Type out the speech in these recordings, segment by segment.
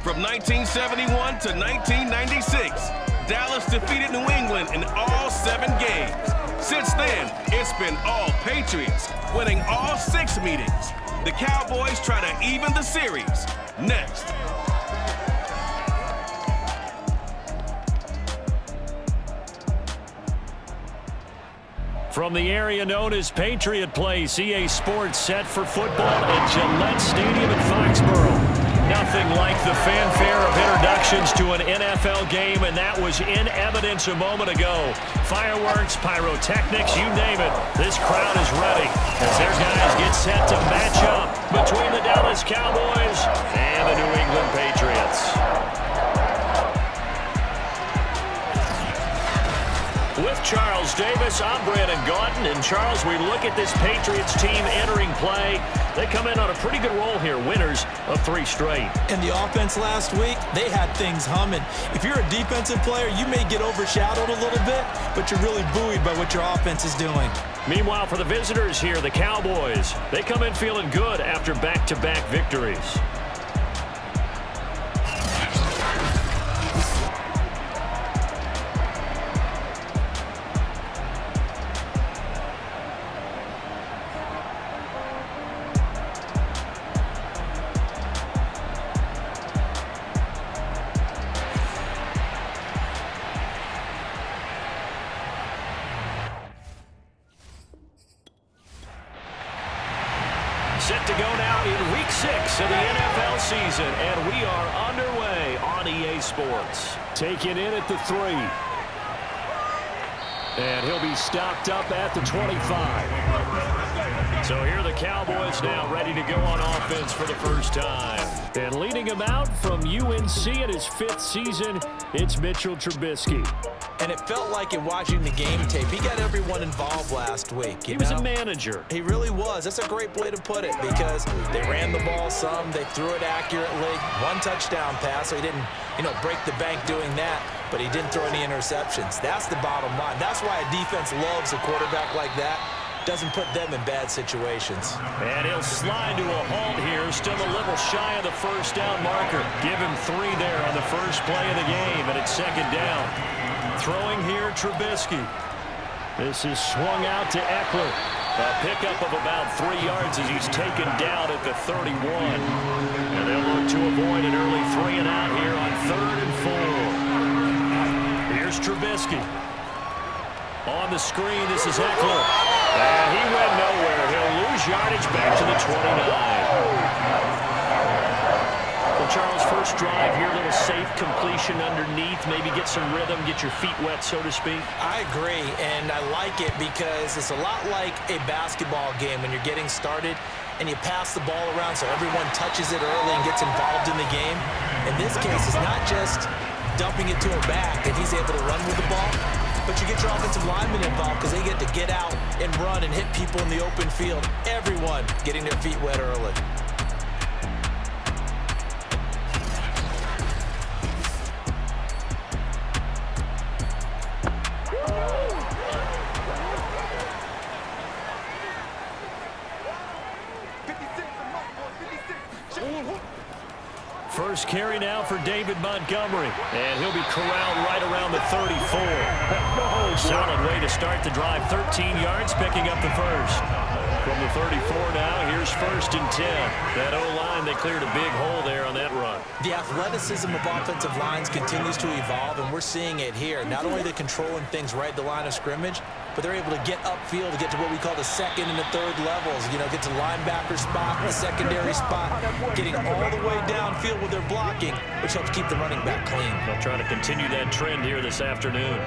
From 1971 to 1996, Dallas defeated New England in all 7 games. Since then, it's been all Patriots, winning all 6 meetings. The Cowboys try to even the series. Next. From the area known as Patriot Place, EA Sports set for football at Gillette Stadium in Foxborough. Nothing like the fanfare of introductions to an NFL game, and that was in evidence a moment ago. Fireworks, pyrotechnics, you name it. This crowd is ready as their guys get set to match up between the Dallas Cowboys and the New England Patriots. With Charles Davis, I'm Brandon Gaudin. And Charles, we look at this Patriots team entering play. They come in on a pretty good roll here, winners of 3 straight. And the offense last week, they had things humming. If you're a defensive player, you may get overshadowed a little bit, but you're really buoyed by what your offense is doing. Meanwhile, for the visitors here, the Cowboys, they come in feeling good after back-to-back victories. Set to go now in Week 6 of the NFL season, and we are underway on EA Sports. Taken in at the 3. And he'll be stopped up at the 25. So here are the Cowboys now ready to go on offense for the first time. And leading him out from UNC in his 5th season, it's Mitchell Trubisky. And it felt like in watching the game tape, he got everyone involved last week. He was a manager. He really was. That's a great way to put it because they ran the ball some, they threw it accurately. 1 touchdown pass, so he didn't, break the bank doing that, but he didn't throw any interceptions. That's the bottom line. That's why a defense loves a quarterback like that. Doesn't put them in bad situations. And he'll slide to a halt here, still a little shy of the first down marker. Give him 3 there on the first play of the game, and it's 2nd down. Throwing here, Trubisky. This is swung out to Eckler. A pickup of about 3 yards as he's taken down at the 31. And they'll look to avoid an early 3 and out here on 3rd and 4. Here's Trubisky. On the screen, this is Eckler. And he went nowhere. He'll lose yardage back to the 29. Well, Charles, first drive here, a little safe completion underneath. Maybe get some rhythm, get your feet wet, so to speak. I agree, and I like it because it's a lot like a basketball game when you're getting started and you pass the ball around so everyone touches it early and gets involved in the game. In this case, it's not just dumping it to a back and he's able to run with the ball, but you get your offensive linemen involved because they get to get out and run and hit people in the open field. Everyone getting their feet wet early. First carry now for David Montgomery, and he'll be corralled right around the 34. Solid way to start the drive, 13 yards, picking up the first. From the 34 now, here's 1st and 10. That O-line, they cleared a big hole there on that run. The athleticism of offensive lines continues to evolve, and we're seeing it here. Not only are they controlling things right at the line of scrimmage, but they're able to get upfield to get to what we call the 2nd and the 3rd levels. Get to linebacker spot, the secondary spot, getting all the way downfield with their blocking, which helps keep the running back clean. They'll try to continue that trend here this afternoon.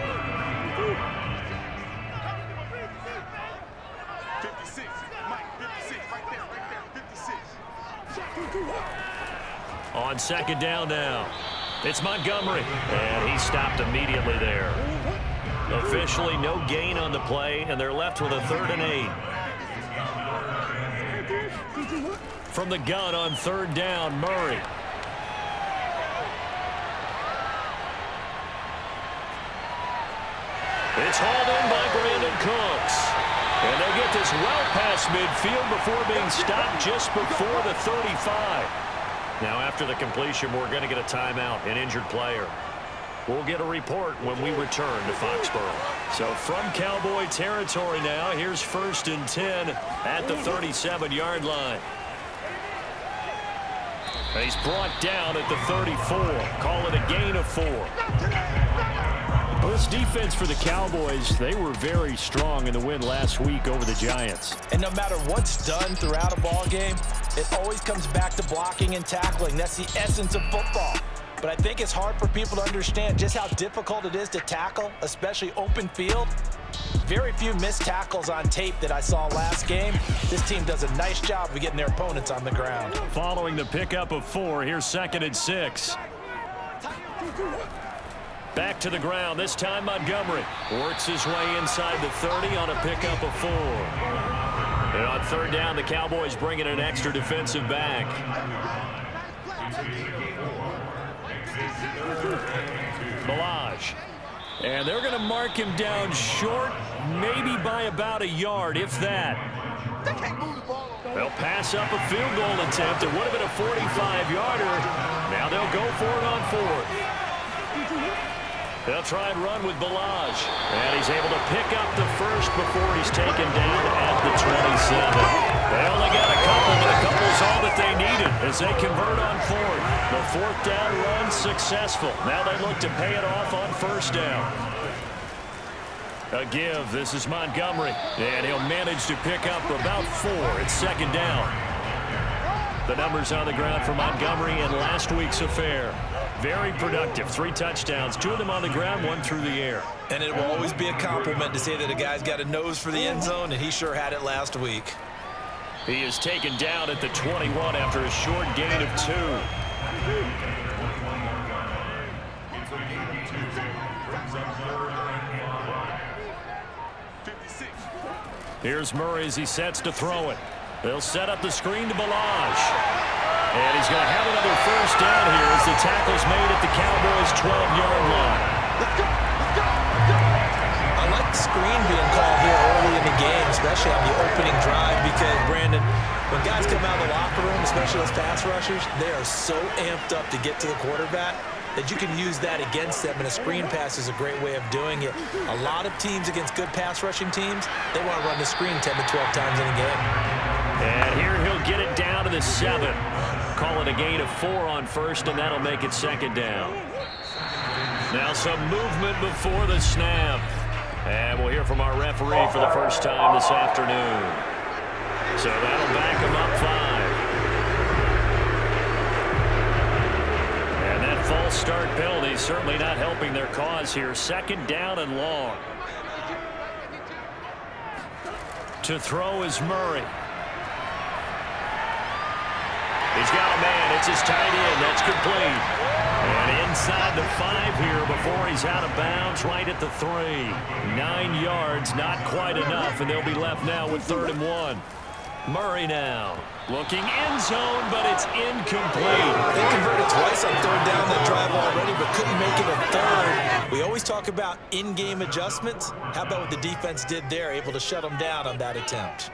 56, Mike, 56, right there, 56. On 2nd down now, it's Montgomery, and he stopped immediately there. Officially no gain on the play, and they're left with a 3rd and 8. From the gun on 3rd down, Murray. It's hauled in by Brandon Cooks. And they get this well past midfield before being stopped just before the 35. Now, after the completion, we're going to get a timeout, an injured player. We'll get a report when we return to Foxborough. So from Cowboy territory now, here's 1st and 10 at the 37-yard line. And he's brought down at the 34. Call it a gain of 4. Well, this defense for the Cowboys, they were very strong in the win last week over the Giants. And no matter what's done throughout a ball game, it always comes back to blocking and tackling. That's the essence of football. But I think it's hard for people to understand just how difficult it is to tackle, especially open field. Very few missed tackles on tape that I saw last game. This team does a nice job of getting their opponents on the ground. Following the pickup of 4, here's 2nd and 6. Back to the ground, this time Montgomery works his way inside the 30 on a pickup of 4. And on 3rd down, the Cowboys bring in an extra defensive back. Balaj. And they're going to mark him down short, maybe by about a yard, if that. They'll pass up a field goal attempt. It would have been a 45-yarder. Now they'll go for it on 4th. They'll try and run with Balaj. And he's able to pick up the first before he's taken down at the 27. They only got a couple, but a couple's all that they needed as they convert on 4th. The 4th down run successful. Now they look to pay it off on 1st down. A give. This is Montgomery. And he'll manage to pick up about 4 at 2nd down. The numbers on the ground for Montgomery in last week's affair. Very productive. 3 touchdowns, 2 of them on the ground, 1 through the air. And it will always be a compliment to say that a guy's got a nose for the end zone, and he sure had it last week. He is taken down at the 21 after a short gain of 2. Here's Murray as he sets to throw it. They'll set up the screen to Balaj. And he's going to have another 1st down here as the tackle's made at the Cowboys' 12-yard line. I like the screen being called here early in the game, especially on the opening drive, because, Brandon, when guys come out of the locker room, especially those pass rushers, they are so amped up to get to the quarterback that you can use that against them, and a screen pass is a great way of doing it. A lot of teams against good pass rushing teams, they want to run the screen 10 to 12 times in a game. And here he'll get it down to the 7. Call it a gain of 4 on 1st, and that'll make it 2nd down. Now some movement before the snap. And we'll hear from our referee for the first time this afternoon. So that'll back him up 5. And that false start penalty is certainly not helping their cause here. 2nd down and long. To throw is Murray. He's got a man. It's his tight end. That's complete. And inside the 5 here before he's out of bounds, right at the 3. 9 yards, not quite enough, and they'll be left now with 3rd and 1. Murray now looking end zone, but it's incomplete. They converted twice on 3rd down that drive already, but couldn't make it a 3rd. We always talk about in-game adjustments. How about what the defense did there, able to shut them down on that attempt?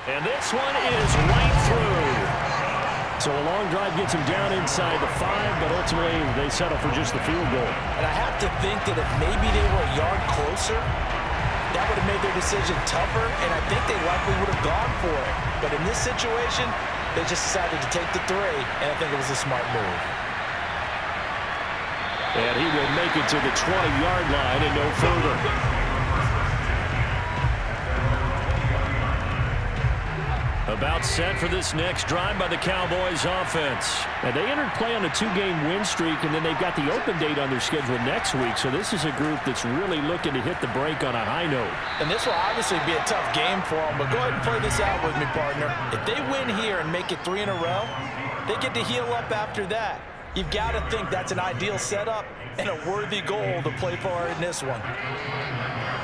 And this one is right through. So a long drive gets him down inside the 5, but ultimately they settle for just the field goal. And I have to think that if maybe they were a yard closer, that would have made their decision tougher, and I think they likely would have gone for it. But in this situation, they just decided to take the 3, and I think it was a smart move. And he will make it to the 20-yard line and no further. About set for this next drive by the Cowboys offense. And they entered play on a 2-game win streak, and then they've got the open date on their schedule next week. So this is a group that's really looking to hit the break on a high note. And this will obviously be a tough game for them, but go ahead and play this out with me, partner. If they win here and make it 3 in a row, they get to heal up after that. You've got to think that's an ideal setup and a worthy goal to play for in this one.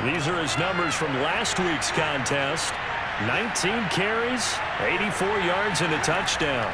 These are his numbers from last week's contest. 19 carries, 84 yards, and a touchdown.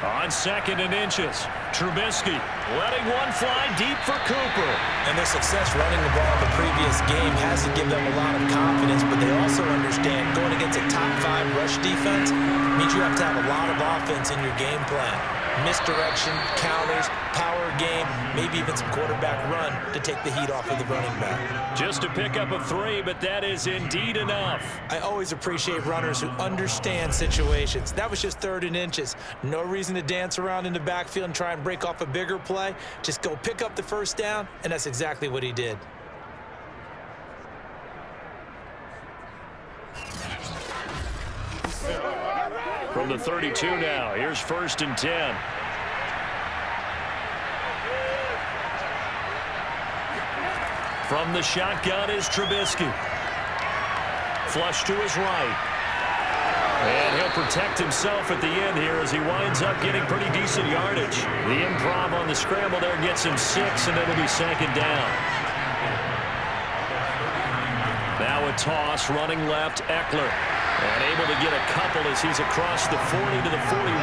On 2nd and inches, Trubisky letting one fly deep for Cooper. And their success running the ball in the previous game has to give them a lot of confidence, but they also understand going against a top 5 rush defense means you have to have a lot of offense in your game plan. Misdirection, counters, power game, maybe even some quarterback run to take the heat off of the running back. Just to pick up a 3, but that is indeed enough. I always appreciate runners who understand situations. That was just 3rd and inches. No reason to dance around in the backfield and try and break off a bigger play. Just go pick up the first down, and that's exactly what he did. From the 32 now, here's 1st and 10. From the shotgun is Trubisky. Flush to his right. And he'll protect himself at the end here as he winds up getting pretty decent yardage. The improv on the scramble there gets him 6, and it'll be 2nd down. Now a toss, running left, Eckler. And able to get a couple as he's across the 40 to the 41.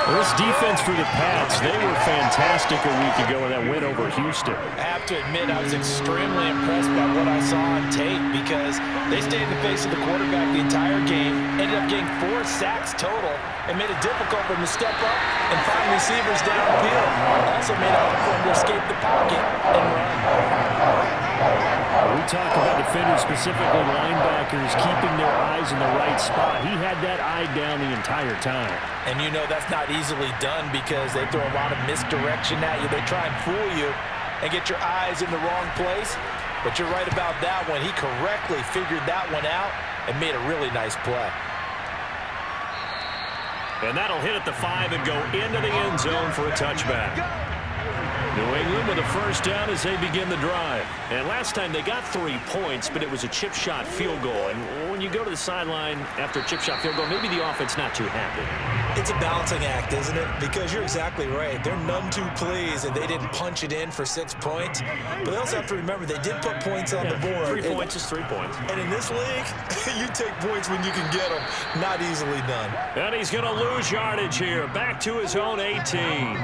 Well, this defense for the Pats, they were fantastic a week ago in that win over Houston. I have to admit, I was extremely impressed by what I saw on tape because they stayed in the face of the quarterback the entire game, ended up getting 4 sacks total, and made it difficult for them to step up and find receivers downfield. Also made it hard for them to escape the pocket and run. We talk about defenders, specifically linebackers, keeping their eyes in the right spot. He had that eye down the entire time. And you know that's not easily done because they throw a lot of misdirection at you. They try and fool you and get your eyes in the wrong place. But you're right about that one. He correctly figured that one out and made a really nice play. And that'll hit at the 5 and go into the end zone for a touchback. New England with a 1st down as they begin the drive. And last time they got 3 points, but it was a chip shot field goal. And when you go to the sideline after a chip shot field goal, maybe the offense not too happy. It's a balancing act, isn't it? Because you're exactly right. They're none too pleased that they didn't punch it in for 6 points. But they also have to remember they did put points on the board. 3 points is 3 points. And in this league, you take points when you can get them. Not easily done. And he's going to lose yardage here. Back to his own 18.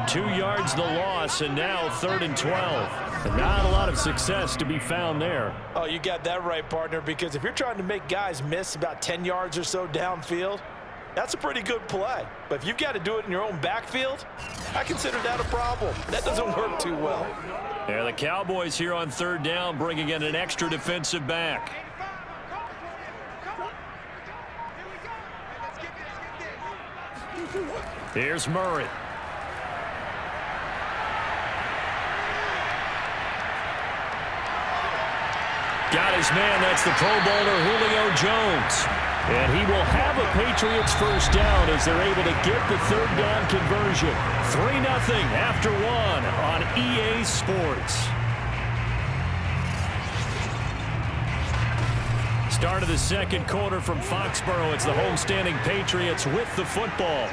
2 yards the loss, and now 3rd and 12. Not a lot of success to be found there. Oh, you got that right, partner, because if you're trying to make guys miss about 10 yards or so downfield, that's a pretty good play. But if you've got to do it in your own backfield, I consider that a problem. That doesn't work too well. Yeah, the Cowboys here on 3rd down, bringing in an extra defensive back. Here's Murray. Got his man, that's the Pro Bowler Julio Jones. And he will have a Patriots 1st down as they're able to get the 3rd down conversion. 3-0 after 1 on EA Sports. Start of the 2nd quarter from Foxborough. It's the homestanding Patriots with the football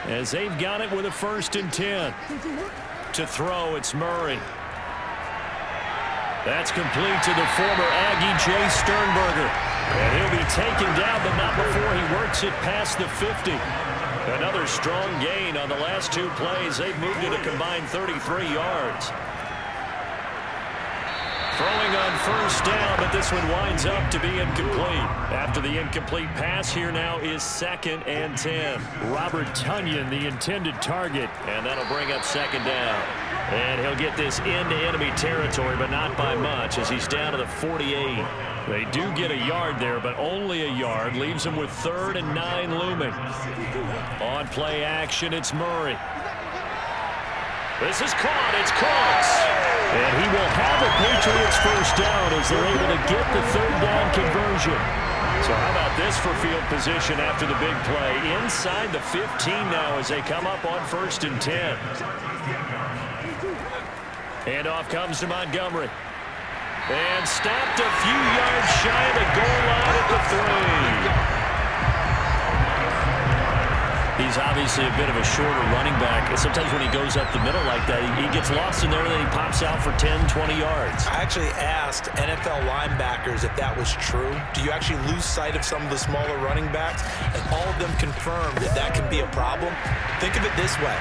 as they've got it with a 1st and 10. To throw, it's Murray. That's complete to the former Aggie, Jay Sternberger. And he'll be taken down, but not before he works it past the 50. Another strong gain on the last 2 plays. They've moved it a combined 33 yards. Throwing on 1st down, but this one winds up to be incomplete. After the incomplete pass, here now is 2nd and 10. Robert Tonyan, the intended target. And that'll bring up 2nd down. And he'll get this into enemy territory, but not by much as he's down to the 48. They do get a yard there, but only a yard. Leaves him with 3rd and 9 looming. On play action, it's Murray. This is caught. It's close. And he will have a Patriots 1st down as they're able to get the 3rd down conversion. So how about this for field position after the big play? Inside the 15 now as they come up on 1st and 10. Handoff comes to Montgomery. And stopped a few yards shy of the goal line at the 3. He's obviously a bit of a shorter running back. And sometimes when he goes up the middle like that, he gets lost in there and then he pops out for 10, 20 yards. I actually asked NFL linebackers if that was true. Do you actually lose sight of some of the smaller running backs? And all of them confirmed that that can be a problem. Think of it this way.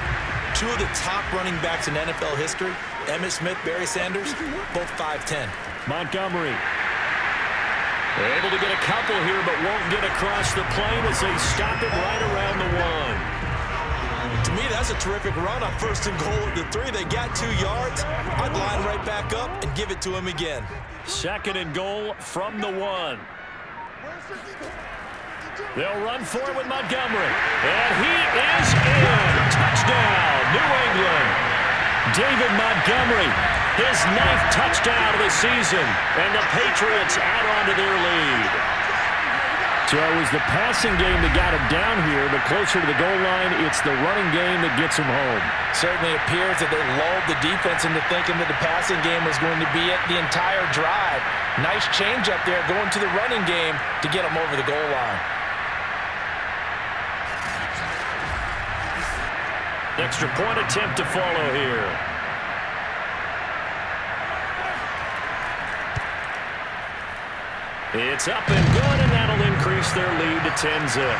Two of the top running backs in NFL history, Emmitt Smith, Barry Sanders, both 5'10". Montgomery. They're able to get a couple here, but won't get across the plane as they stop him right around the 1. To me, that's a terrific run on 1st and goal at the 3. They got 2 yards. I'd line right back up and give it to him again. 2nd and goal from the 1. They'll run for it with Montgomery. And he is in. Touchdown, New England. David Montgomery, his 9th touchdown of the season. And the Patriots add on to their lead. So it was the passing game that got him down here, but closer to the goal line, it's the running game that gets him home. Certainly appears that they lulled the defense into thinking that the passing game was going to be it the entire drive. Nice change up there going to the running game to get him over the goal line. Extra point attempt to follow here. It's up and good, and that'll increase their lead to 10-zip.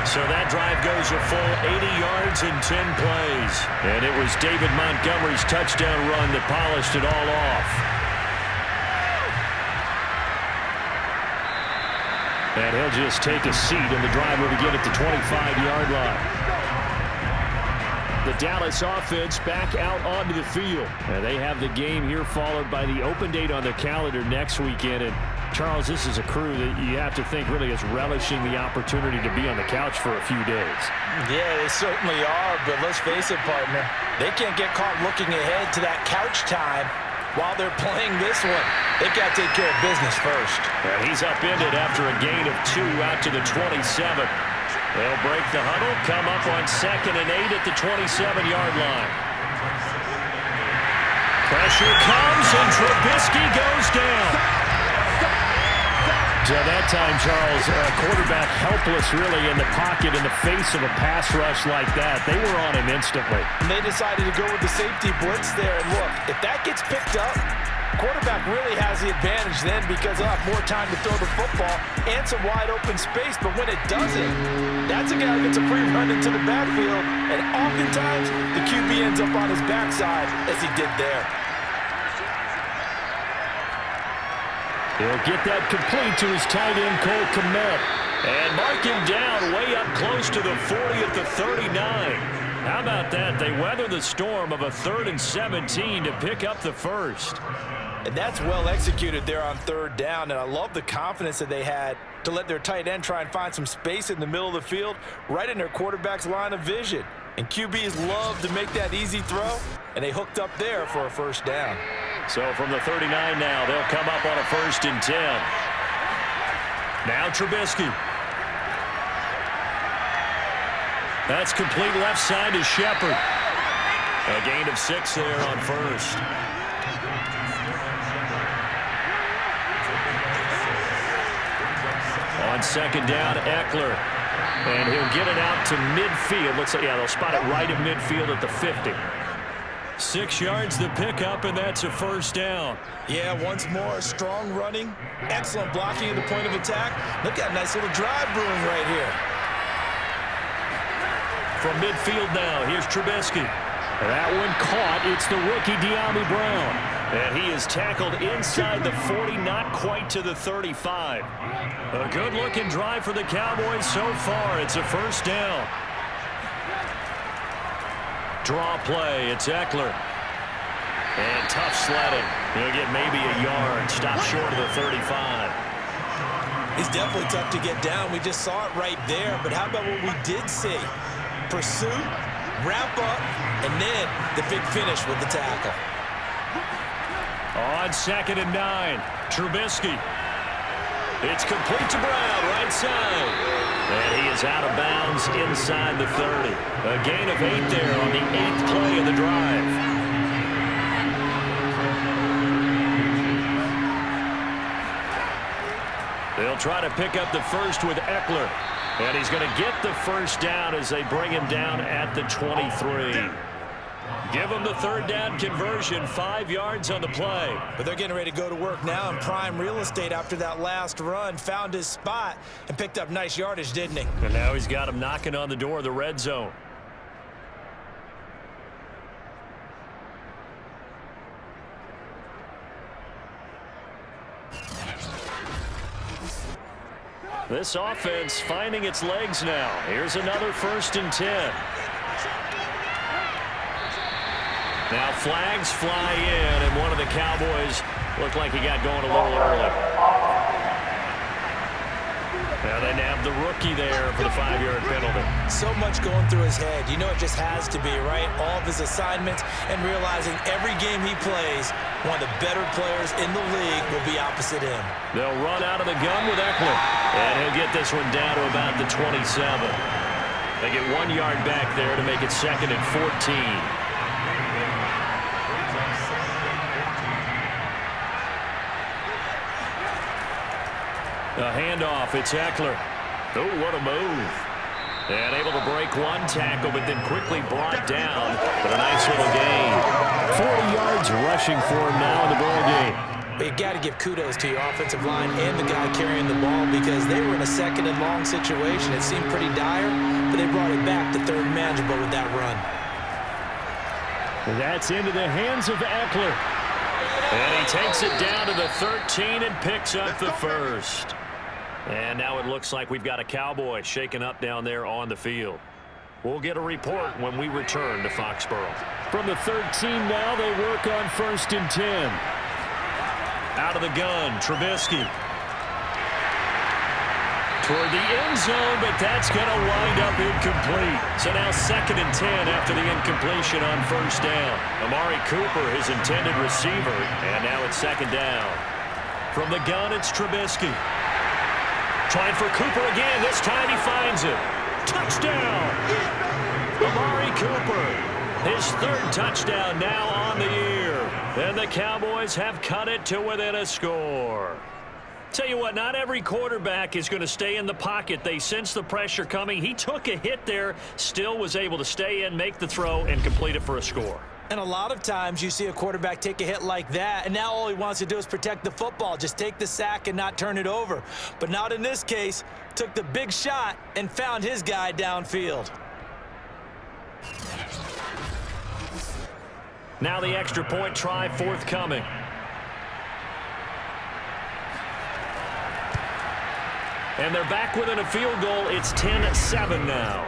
So that drive goes a full 80 yards in 10 plays. And it was David Montgomery's touchdown run that polished it all off. And he'll just take a seat, and the drive will begin at the 25-yard line. The Dallas offense back out onto the field. And they have the game here followed by the open date on their calendar next weekend. And Charles, this is a crew that you have to think really is relishing the opportunity to be on the couch for a few days. Yeah, they certainly are, but let's face it, partner. They can't get caught looking ahead to that couch time while they're playing this one. They've got to take care of business first. And he's upended after a gain of 2 out to the 27. They'll break the huddle, come up on 2nd and 8 at the 27-yard line. Pressure comes, and Trubisky goes down. So that time, Charles, quarterback helpless really in the pocket in the face of a pass rush like that. They were on him instantly. And they decided to go with the safety blitz there. And look, if that gets picked up, quarterback really has the advantage then because they'll have more time to throw the football and some wide open space. But when it doesn't, that's a guy who gets a free run into the backfield. And oftentimes, the QB ends up on his backside as he did there. He'll get that complete to his tight end, Cole Kmet. And mark him down way up close to the 40 at the 39. How about that? They weather the storm of a 3rd and 17 to pick up the first. And that's well executed there on 3rd down. And I love the confidence that they had to let their tight end try and find some space in the middle of the field, right in their quarterback's line of vision. And QBs love to make that easy throw, and they hooked up there for a 1st down. So from the 39 now, they'll come up on a 1st and 10. Now Trubisky. That's complete left side to Shepard. A gain of 6 there on 1st. On 2nd down, Eckler. And he'll get it out to midfield. Looks like, yeah, they'll spot it right at midfield at the 50. 6 yards the pickup, and that's a 1st down. Yeah, once more, strong running, excellent blocking at the point of attack. Look at that nice little drive brewing right here. From midfield now, here's Trubisky. That one caught. It's the rookie De'Ami Brown. And he is tackled inside the 40, not quite to the 35. A good-looking drive for the Cowboys so far. It's a 1st down. Draw play. It's Eckler. And tough sledding. He'll get maybe a yard. Stop short of the 35. He's definitely tough to get down. We just saw it right there. But how about what we did see? Pursuit, wrap up, and then the big finish with the tackle. On 2nd and 9, Trubisky. It's complete to Brown, right side. And he is out of bounds inside the 30. A gain of 8 there on the 8th play of the drive. They'll try to pick up the first with Eckler. And he's going to get the first down as they bring him down at the 23. Give him the third down conversion, 5 yards on the play. But they're getting ready to go to work now in prime real estate after that last run. Found his spot and picked up nice yardage, didn't he? And now he's got him knocking on the door of the red zone. This offense finding its legs now. Here's another 1st and 10. Now flags fly in, and one of the Cowboys looked like he got going a little early. Now they nabbed the rookie there for the 5-yard penalty. So much going through his head. You know it just has to be, right? All of his assignments and realizing every game he plays, one of the better players in the league will be opposite him. They'll run out of the gun with Eckler, and he'll get this one down to about the 27. They get 1 yard back there to make it 2nd and 14. A handoff, it's Eckler. Oh, what a move. And able to break one tackle, but then quickly brought down. But a nice little gain. 40 yards rushing for him now in the ball game. But you got to give kudos to your offensive line and the guy carrying the ball because they were in a 2nd and long situation. It seemed pretty dire, but they brought it back to 3rd and manageable with that run. That's into the hands of Eckler. And he takes it down to the 13 and picks up the first. And now it looks like we've got a Cowboy shaken up down there on the field. We'll get a report when we return to Foxborough. From the 13 now, they work on 1st and 10. Out of the gun, Trubisky. Toward the end zone, but that's going to wind up incomplete. So now 2nd and 10 after the incompletion on 1st down. Amari Cooper, his intended receiver, and now it's 2nd down. From the gun, it's Trubisky. Trying for Cooper again. This time he finds it. Touchdown! Amari Cooper. His 3rd touchdown now on the year. And the Cowboys have cut it to within a score. Tell you what, not every quarterback is going to stay in the pocket. They sense the pressure coming. He took a hit there, still was able to stay in, make the throw, and complete it for a score. And a lot of times you see a quarterback take a hit like that, and now all he wants to do is protect the football. Just take the sack and not turn it over. But not in this case. Took the big shot and found his guy downfield. Now the extra point try forthcoming. And they're back within a field goal. It's 10-7 now.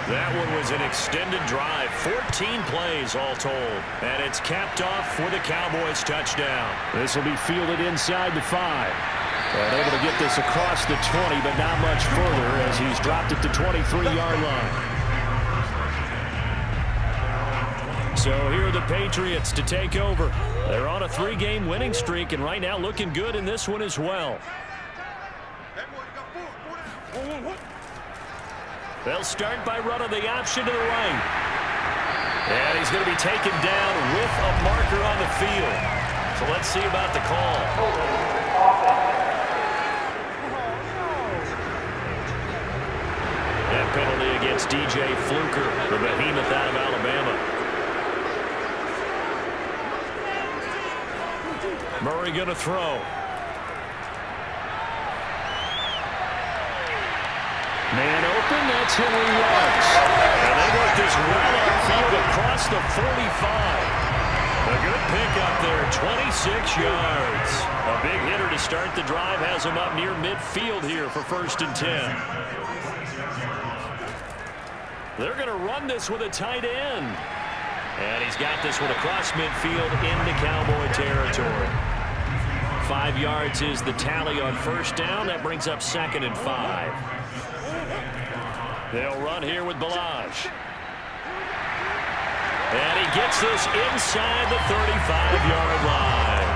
That one was an extended drive, 14 plays all told. And it's capped off for the Cowboys touchdown. This will be fielded inside the 5. And able to get this across the 20, but not much further as he's dropped it to 23-yard line. So here are the Patriots to take over. They're on a 3-game winning streak, and right now looking good in this one as well. They'll start by running the option to the right. And he's going to be taken down with a marker on the field. So let's see about the call. That penalty against DJ Fluker, the behemoth out of Alabama. Murray going to throw. Man open, that's Henry Ruggs. And they work this well upfield across the 45. A good pickup there, 26 yards. A big hitter to start the drive has him up near midfield here for 1st and 10. They're going to run this with a tight end. And he's got this one across midfield into Cowboy territory. 5 yards is the tally on 1st down. That brings up 2nd and 5. They'll run here with Balaj. And he gets this inside the 35-yard line.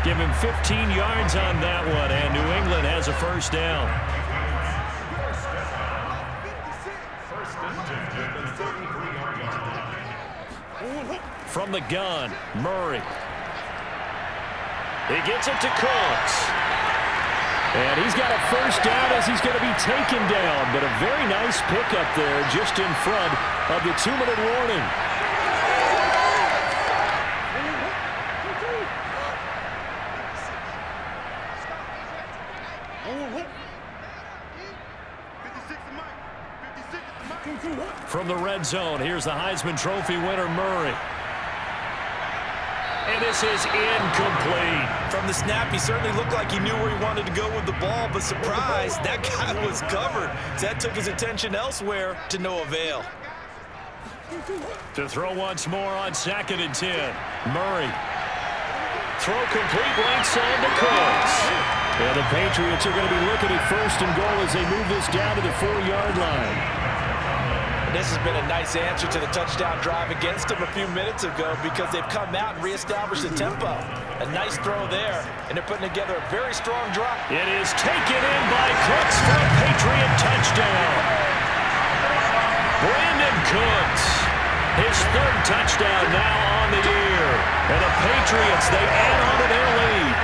Give him 15 yards on that one, and New England has a 1st down. From the gun, Murray. He gets it to Cooks. And he's got a first down as he's going to be taken down. But a very nice pickup there just in front of the 2-minute warning. From the red zone, here's the Heisman Trophy winner, Murray. And this is incomplete. From the snap, he certainly looked like he knew where he wanted to go with the ball, but surprise, that guy was covered. So that took his attention elsewhere to no avail. To throw once more on 2nd and 10. Murray. Throw complete right side to Cooks. And the Patriots are going to be looking at 1st and goal as they move this down to the 4-yard line. And this has been a nice answer to the touchdown drive against them a few minutes ago because they've come out and reestablished the tempo. A nice throw there, and they're putting together a very strong drive. It is taken in by Cooks for a Patriot touchdown. Brandon Cooks, his 3rd touchdown now on the year. And the Patriots, they add on to their lead.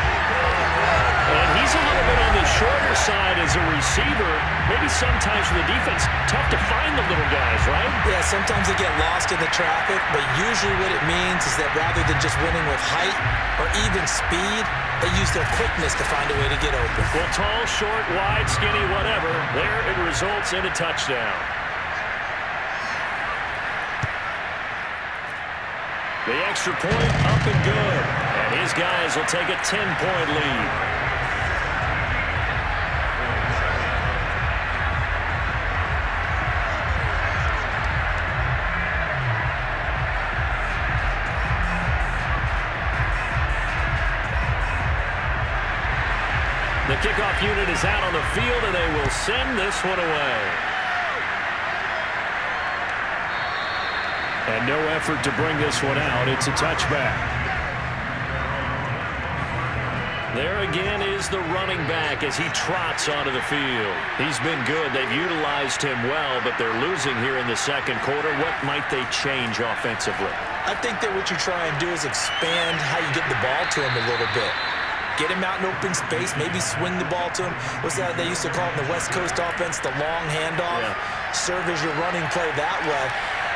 And he's a little bit on the shorter side as a receiver. Maybe sometimes for the defense, tough to find the little guys, right? Yeah, sometimes they get lost in the traffic, but usually what it means is that rather than just winning with height or even speed, they use their quickness to find a way to get open. Well, tall, short, wide, skinny, whatever, there it results in a touchdown. The extra point up and good. And his guys will take a 10-point lead. The kickoff unit is out on the field, and they will send this one away. And no effort to bring this one out. It's a touchback. There again is the running back as he trots onto the field. He's been good. They've utilized him well, but they're losing here in the 2nd quarter. What might they change offensively? I think that what you try and do is expand how you get the ball to him a little bit. Get him out in open space, maybe swing the ball to him. What's that they used to call in the West Coast offense, the long handoff? Yeah. Serve as your running play that way,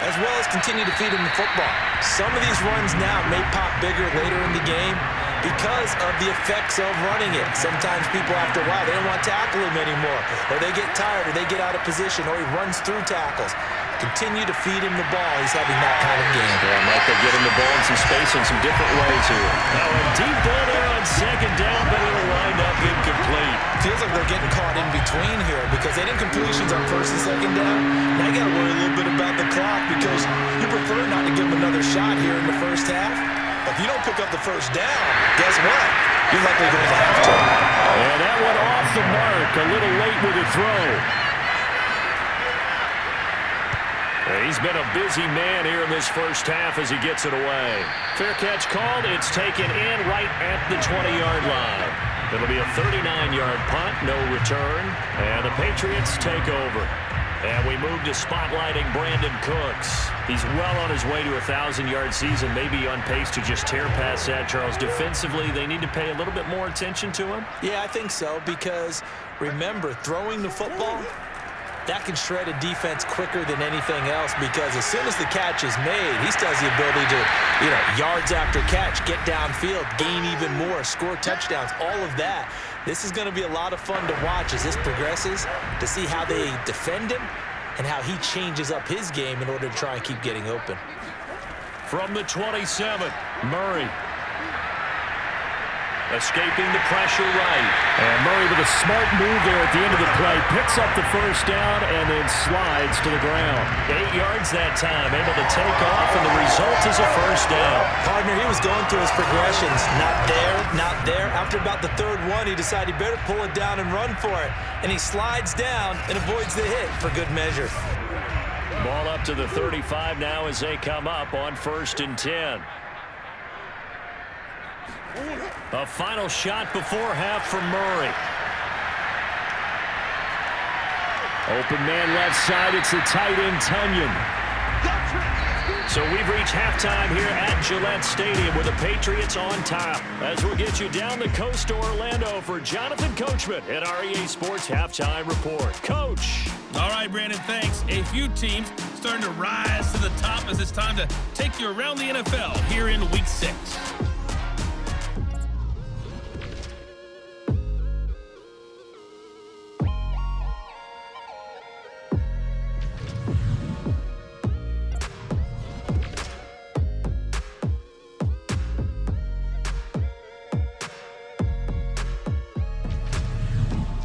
as well as continue to feed him the football. Some of these runs now may pop bigger later in the game because of the effects of running it. Sometimes people, after a while, they don't want to tackle him anymore, or they get tired, or they get out of position, or he runs through tackles. Continue to feed him the ball. He's having that kind of game. Yeah, Mike, they get him the ball in some space in some different ways here. Now a deep ball there on 2nd down, but it'll wind up incomplete. Feels like they're getting caught in between here because they did completions on 1st and 2nd down. Now you got to worry a little bit about the clock because you prefer not to give them another shot here in the 1st half. But if you don't pick up the 1st down, guess what? You're likely going to have to. And that one off the mark. A little late with the throw. He's been a busy man here in this 1st half as he gets it away. Fair catch called. It's taken in right at the 20-yard line. It'll be a 39-yard punt, no return, and the Patriots take over. And we move to spotlighting Brandon Cooks. He's well on his way to a 1,000-yard season, maybe on pace to just tear past that, Charles. Defensively, they need to pay a little bit more attention to him? Yeah, I think so, because remember, throwing the football, that can shred a defense quicker than anything else because as soon as the catch is made, he still has the ability to, yards after catch, get downfield, gain even more, score touchdowns, all of that. This is going to be a lot of fun to watch as this progresses to see how they defend him and how he changes up his game in order to try and keep getting open. From the 27, Murray. Escaping the pressure right. And Murray with a smart move there at the end of the play. Picks up the 1st down and then slides to the ground. 8 yards that time. Able to take off, and the result is a 1st down. Partner, he was going through his progressions. Not there, not there. After about the 3rd one, he decided he better pull it down and run for it. And he slides down and avoids the hit for good measure. Ball up to the 35 now as they come up on 1st and 10. A final shot before half from Murray. Open man left side. It's the tight end, Tunyon. So we've reached halftime here at Gillette Stadium with the Patriots on top. As we'll get you down the coast to Orlando for Jonathan Coachman at our EA Sports Halftime Report. Coach. All right, Brandon, thanks. A few teams starting to rise to the top as it's time to take you around the NFL here in Week 6.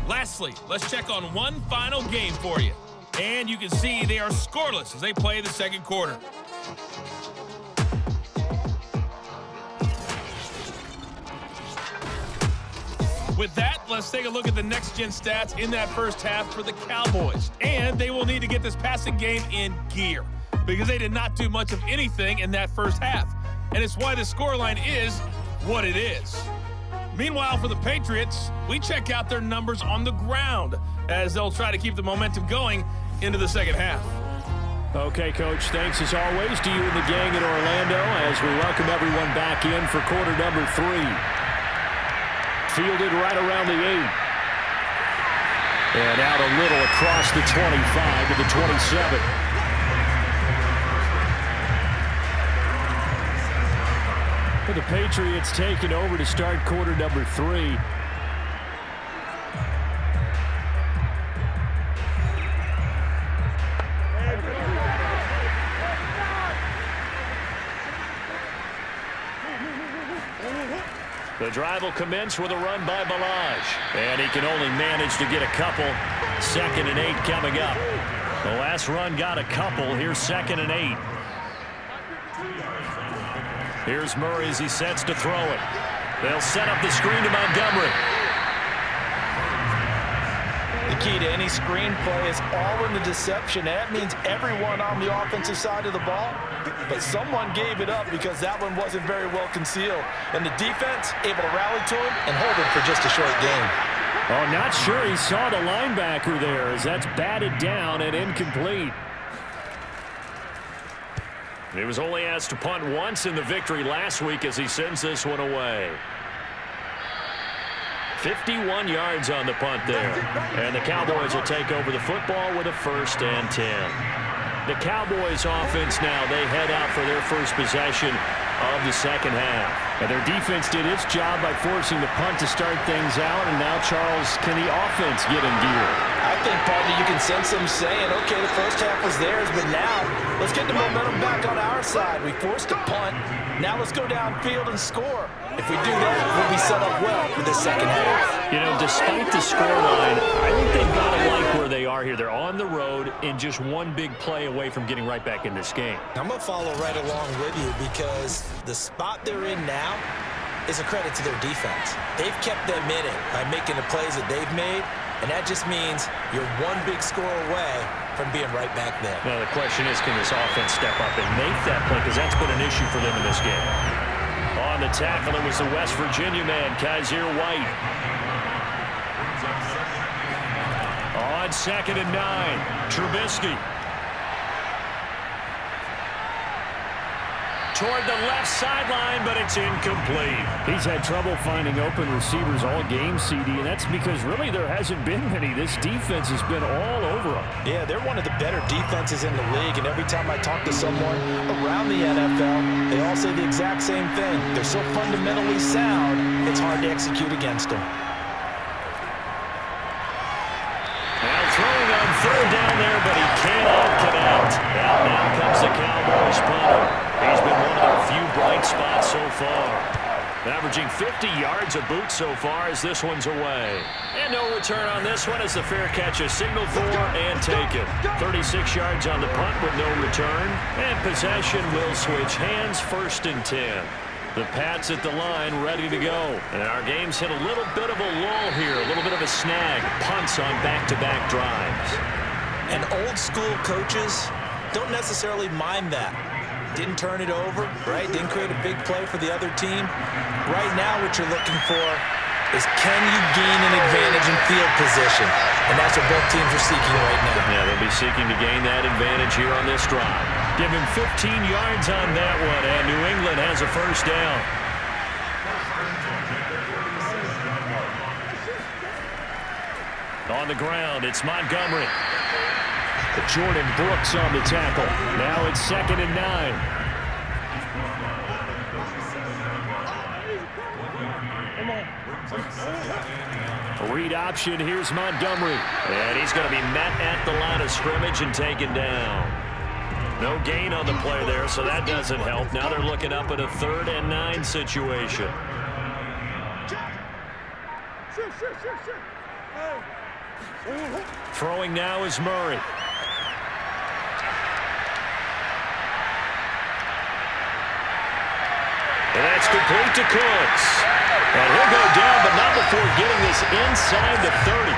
Lastly, let's check on one final game for you. And you can see they are scoreless as they play the second quarter. With that, let's take a look at the next-gen stats in that first half for the Cowboys. And they will need to get this passing game in gear because they did not do much of anything in that first half. And it's why the scoreline is what it is. Meanwhile, for the Patriots, we check out their numbers on the ground as they'll try to keep the momentum going into the second half. Okay, Coach, thanks as always to you and the gang in Orlando as we welcome everyone back in for quarter number 3. Fielded right around the 8. And out a little across the 25 to the 27. The Patriots taking over to start quarter number 3. The drive will commence with a run by Balaj. And he can only manage to get a couple. 2nd and 8 coming up. The last run got a couple. Here's 2nd and 8. Here's Murray as he sets to throw it. They'll set up the screen to Montgomery. The key to any screen play is all in the deception. That means everyone on the offensive side of the ball. But someone gave it up because that one wasn't very well concealed. And the defense able to rally to him and hold him for just a short game. Oh, not sure he saw the linebacker there as that's batted down and incomplete. He was only asked to punt once in the victory last week as he sends this one away. 51 yards on the punt there. And the Cowboys will take over the football with a 1st and 10. The Cowboys offense now, they head out for their first possession of the second half. And their defense did its job by forcing the punt to start things out. And now, Charles, can the offense get in gear? I think, partner, you can sense them saying, okay, the first half was theirs, but now let's get the momentum back on our side. We forced a punt. Now let's go downfield and score. If we do that, we'll be set up well for the second half. You know, despite the scoreline, I think they've got to like where they are here. They're on the road and just one big play away from getting right back in this game. I'm going to follow right along with you because the spot they're in now is a credit to their defense. They've kept them in it by making the plays that they've made, and that just means you're one big score away from being right back there. Now, the question is, can this offense step up and make that play? Because that's been an issue for them in this game. On the tackle, it was the West Virginia man, Kaiser White. On 2nd and 9, Trubisky. Toward the left sideline, but it's incomplete. He's had trouble finding open receivers all game, CD, and that's because really there hasn't been many. This defense has been all over them. Yeah, they're one of the better defenses in the league, and every time I talk to someone around the NFL, they all say the exact same thing. They're so fundamentally sound, it's hard to execute against them. Now throwing on 3rd down there, but he cannot connect. Out now comes the Cowboys punter. He's been one of their few bright spots so far. Averaging 50 yards a boot so far as this one's away. And no return on this one as the fair catch is signaled for and taken. 36 yards on the punt with no return. And possession will switch hands, 1st and 10. The Pats at the line ready to go. And our game's hit a little bit of a lull here, a little bit of a snag. Punts on back-to-back drives. And old school coaches don't necessarily mind that. Didn't turn it over, right? Didn't create a big play for the other team. Right now, what you're looking for is can you gain an advantage in field position? And that's what both teams are seeking right now. Yeah, they'll be seeking to gain that advantage here on this drive. Give him 15 yards on that one, and New England has a first down. On the ground, it's Montgomery. Jordan Brooks on the tackle. Now it's 2nd and 9. A read option. Here's Montgomery. And he's going to be met at the line of scrimmage and taken down. No gain on the play there, so that doesn't help. Now they're looking up at a 3rd and 9 situation. Throwing now is Murray. And that's complete to Cooks. And he'll go down, but not before getting this inside the 30.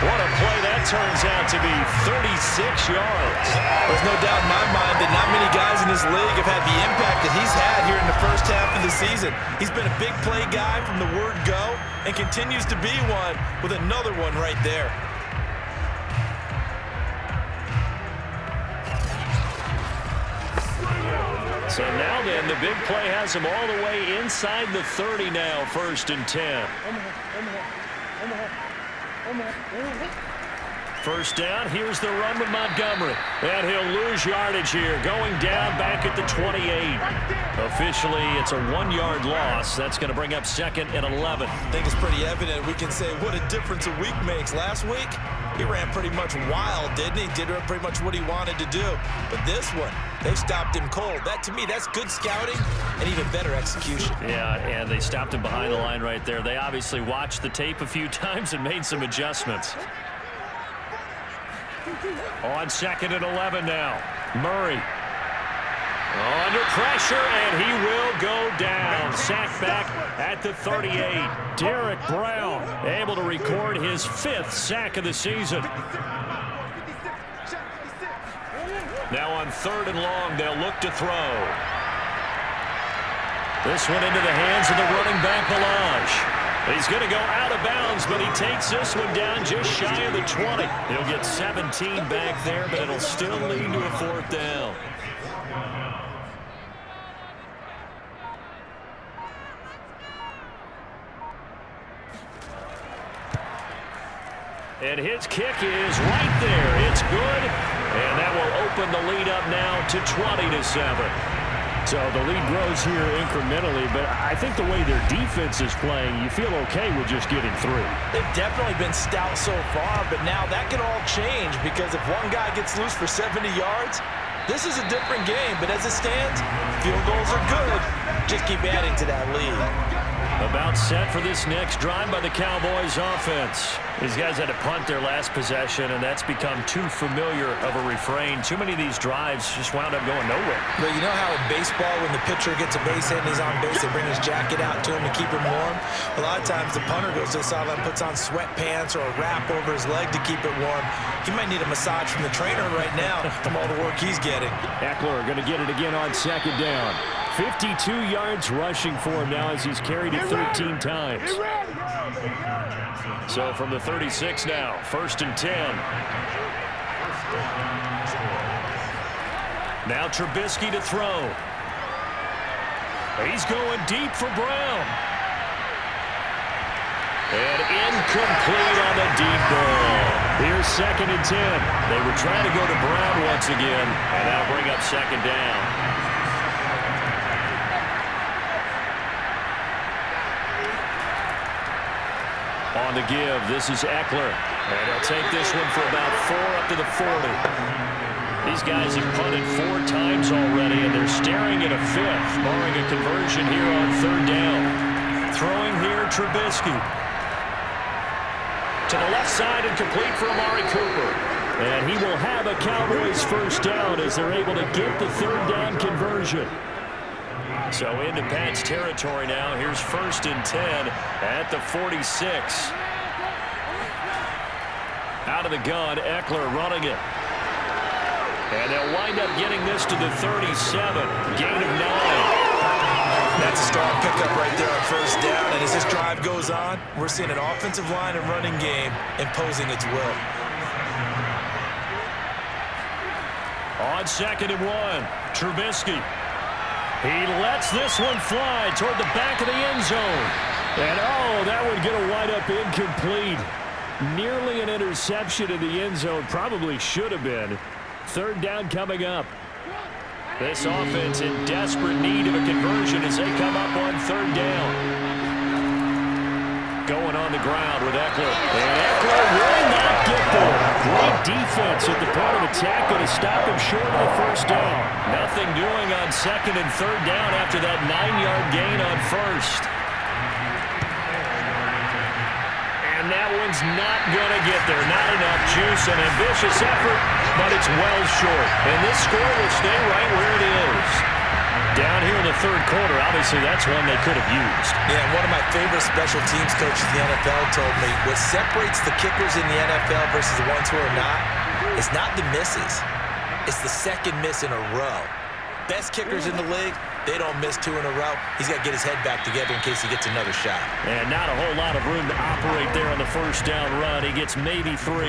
What a play that turns out to be, 36 yards. There's no doubt in my mind that not many guys in this league have had the impact that he's had here in the first half of the season. He's been a big play guy from the word go and continues to be one with another one right there. So now then, the big play has him all the way inside the 30 now, 1st and 10. First down, here's the run with Montgomery. And he'll lose yardage here, going down back at the 28. Officially, it's a 1-yard loss. That's going to bring up 2nd and 11. I think it's pretty evident. We can say what a difference a week makes. Last week, he ran pretty much wild, didn't he? Did pretty much what he wanted to do. But this one, they've stopped him cold. That, to me, that's good scouting and even better execution. Yeah, and they stopped him behind the line right there. They obviously watched the tape a few times and made some adjustments. On 2nd and 11 now. Murray. Under pressure, and he will go down. Sacked back at the 38. Derek Brown able to record his 5th sack of the season. Now on 3rd and long, they'll look to throw. This one into the hands of the running back, Melange. He's going to go out of bounds, but he takes this one down just shy of the 20. He'll get 17 back there, but it'll still lead to a 4th down. And his kick is right there. It's good, and that will open the lead up now to 20-7. So the lead grows here incrementally, but I think the way their defense is playing, you feel okay with just getting through. They've definitely been stout so far, but now that can all change because if one guy gets loose for 70 yards, this is a different game. But as it stands, field goals are good. Just keep adding to that lead. About set for this next drive by the Cowboys offense. These guys had to punt their last possession, and that's become too familiar of a refrain. Too many of these drives just wound up going nowhere. But you know how in baseball, when the pitcher gets a base hit and he's on base, they bring his jacket out to him to keep him warm? A lot of times the punter goes to the sideline, puts on sweatpants or a wrap over his leg to keep it warm. He might need a massage from the trainer right now from all the work he's getting. Eckler going to get it again on 2nd down. 52 yards rushing for him now as he's carried it 13 times. So from the 36 now, 1st and 10. Now Trubisky to throw. He's going deep for Brown. And incomplete on the deep ball. Here's 2nd and 10. They were trying to go to Brown once again, and that'll bring up 2nd down. On the give, this is Eckler. And he'll take this one for about 4 up to the 40. These guys have punted 4 times already, and they're staring at a 5th, barring a conversion here on 3rd down. Throwing here, Trubisky. To the left side and complete for Amari Cooper. And he will have a Cowboys first down as they're able to get the 3rd down conversion. So into Pat's territory now. Here's 1st and 10 at the 46. Out of the gun, Eckler running it. And they'll wind up getting this to the 37. Gain of 9. That's a strong pickup right there on first down. And as this drive goes on, we're seeing an offensive line and running game imposing its will. On 2nd and 1, Trubisky. He lets this one fly toward the back of the end zone. And, oh, that would get a wide-up incomplete. Nearly an interception in the end zone. Probably should have been. 3rd down coming up. This offense in desperate need of a conversion as they come up on 3rd down. Going on the ground with Eckler. And Eckler will not get there. Great defense at the point of attack. Going to stop him short of the 1st down. Nothing doing on 2nd and 3rd down after that 9-yard gain on 1st. And that one's not going to get there. Not enough juice. An ambitious effort, but it's well short. And this score will stay right where it is. Down here in the 3rd quarter, obviously that's one they could have used. Yeah, one of my favorite special teams coaches in the NFL told me what separates the kickers in the NFL versus the ones who are not is not the misses. It's the 2nd miss in a row. Best kickers in the league, they don't miss 2 in a row. He's got to get his head back together in case he gets another shot. And not a whole lot of room to operate there on the 1st down run. He gets maybe 3.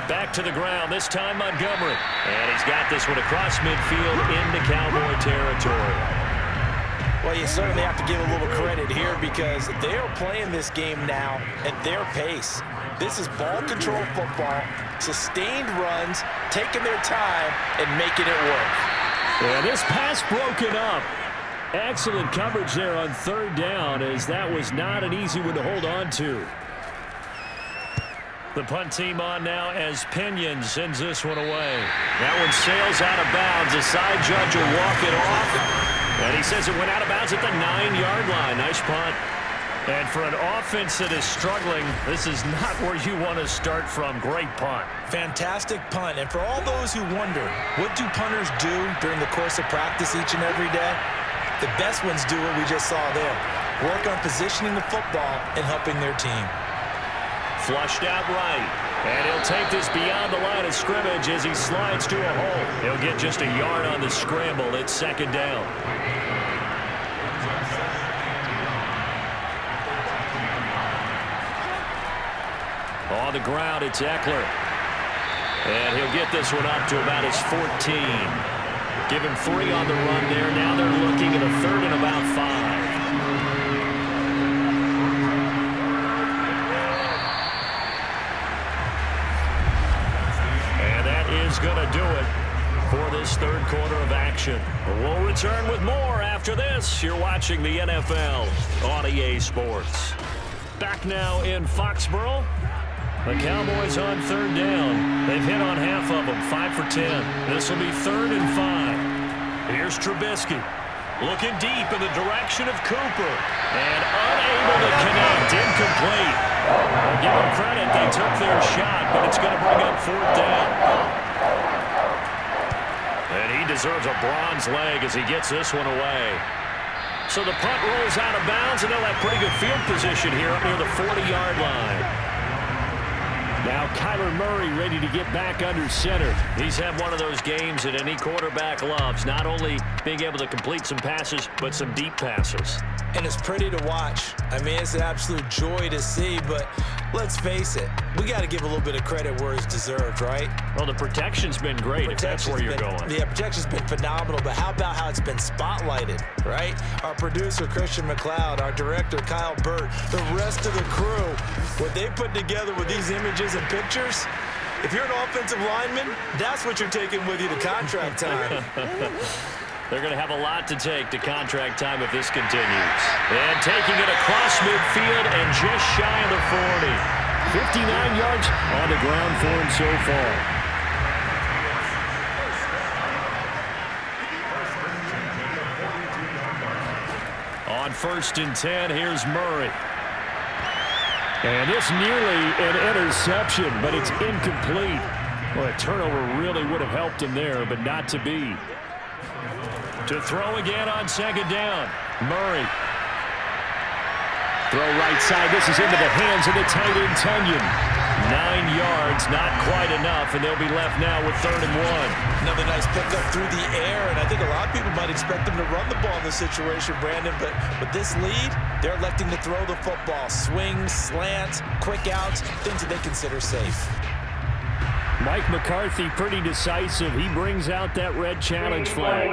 Back to the ground, this time Montgomery. And he's got this one across midfield into Cowboy territory. Well, you certainly have to give a little credit here because they are playing this game now at their pace. This is ball control football, sustained runs, taking their time, and making it work. And this pass broken up. Excellent coverage there on 3rd down as that was not an easy one to hold on to. The punt team on now as Pinion sends this one away. That one sails out of bounds. The side judge will walk it off. And he says it went out of bounds at the 9-yard line. Nice punt. And for an offense that is struggling, this is not where you want to start from. Great punt. Fantastic punt. And for all those who wonder, what do punters do during the course of practice each and every day? The best ones do what we just saw there. Work on positioning the football and helping their team. Flushed out right. And he'll take this beyond the line of scrimmage as he slides to a hole. He'll get just a yard on the scramble. It's 2nd down. On the ground, it's Eckler. And he'll get this one up to about his 14. Give him 3 on the run there. Now they're looking at a 3rd and about 5. Is going to do it for this 3rd quarter of action. We'll return with more after this. You're watching the NFL on EA Sports. Back now in Foxborough. The Cowboys on 3rd down. They've hit on half of them, 5 for 10. This will be 3rd and 5. Here's Trubisky. Looking deep in the direction of Cooper. And unable to connect. Incomplete. I'll give them credit. They took their shot, but it's going to bring up 4th down. And he deserves a bronze leg as he gets this one away. So the punt rolls out of bounds, and they'll have pretty good field position here up near the 40-yard line. Now Kyler Murray ready to get back under center. He's had one of those games that any quarterback loves, not only being able to complete some passes, but some deep passes. And it's pretty to watch. I mean, it's an absolute joy to see, but let's face it, we got to give a little bit of credit where it's deserved, right? Well, the protection's been great, if that's where you're going. Yeah, protection's been phenomenal, but how about how it's been spotlighted, right? Our producer, Christian McLeod, our director, Kyle Burt, the rest of the crew, what they put together with these images and pictures, if you're an offensive lineman, that's what you're taking with you to contract time. They're going to have a lot to take to contract time if this continues. And taking it across midfield and just shy of the 40. 59 yards on the ground for him so far. On 1st and 10, here's Murray. And this nearly an interception, but it's incomplete. Well, a turnover really would have helped him there, but not to be. To throw again on 2nd down. Murray. Throw right side. This is into the hands of the tight end, Tunyon. 9 yards, not quite enough, and they'll be left now with 3rd and 1. Another nice pickup through the air, and I think a lot of people might expect them to run the ball in this situation, Brandon, but with this lead, they're electing to throw the football. Swings, slants, quick outs, things that they consider safe. Mike McCarthy pretty decisive. He brings out that red challenge flag.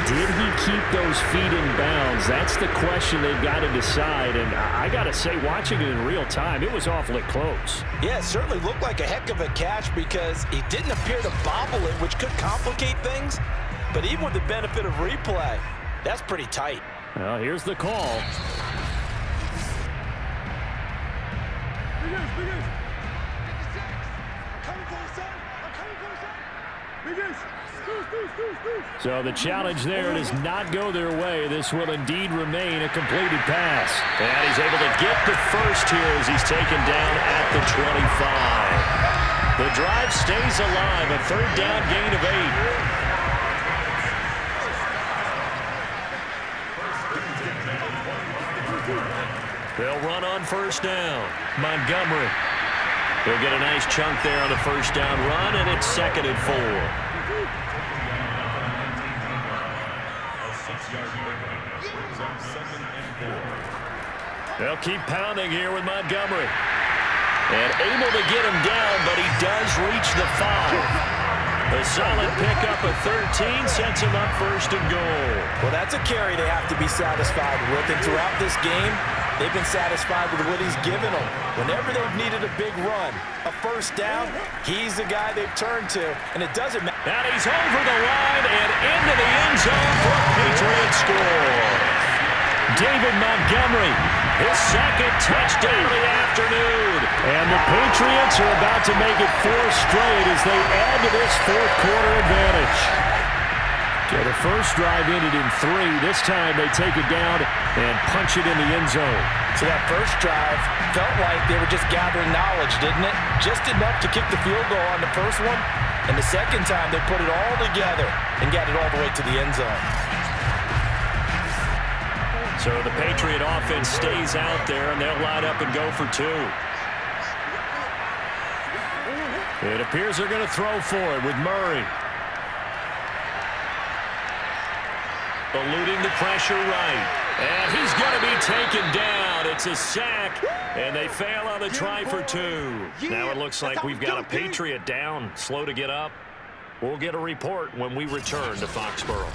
Did he keep those feet in bounds? That's the question they've got to decide. And I got to say, watching it in real time, it was awfully close. Yeah, it certainly looked like a heck of a catch because he didn't appear to bobble it, which could complicate things. But even with the benefit of replay, that's pretty tight. Well, here's the call. So the challenge there does not go their way. This will indeed remain a completed pass. And he's able to get the first here as he's taken down at the 25. The drive stays alive, a 3rd down gain of 8. They'll run on 1st down. Montgomery. He'll get a nice chunk there on the 1st down run, and it's 2nd and 4. They'll keep pounding here with Montgomery. And able to get him down, but he does reach the 5. A solid pickup of 13 sets him up 1st and goal. Well, that's a carry they have to be satisfied with. And throughout this game, they've been satisfied with what he's given them. Whenever they've needed a big run, a 1st down, he's the guy they've turned to. And it doesn't matter. And he's over the line and into the end zone for a Patriots score. David Montgomery, his 2nd touchdown of the afternoon. And the Patriots are about to make it 4 straight as they add to this 4th quarter advantage. So the first drive ended in 3. This time they take it down and punch it in the end zone. So that first drive felt like they were just gathering knowledge, didn't it? Just enough to kick the field goal on the first one. And the second time they put it all together and got it all the way to the end zone. So the Patriot offense stays out there, and they'll line up and go for 2. It appears they're going to throw for it with Murray. Eluding the pressure right. And he's going to be taken down. It's a sack, and they fail on the try for 2. Now it looks like we've got a Patriot down, slow to get up. We'll get a report when we return to Foxborough.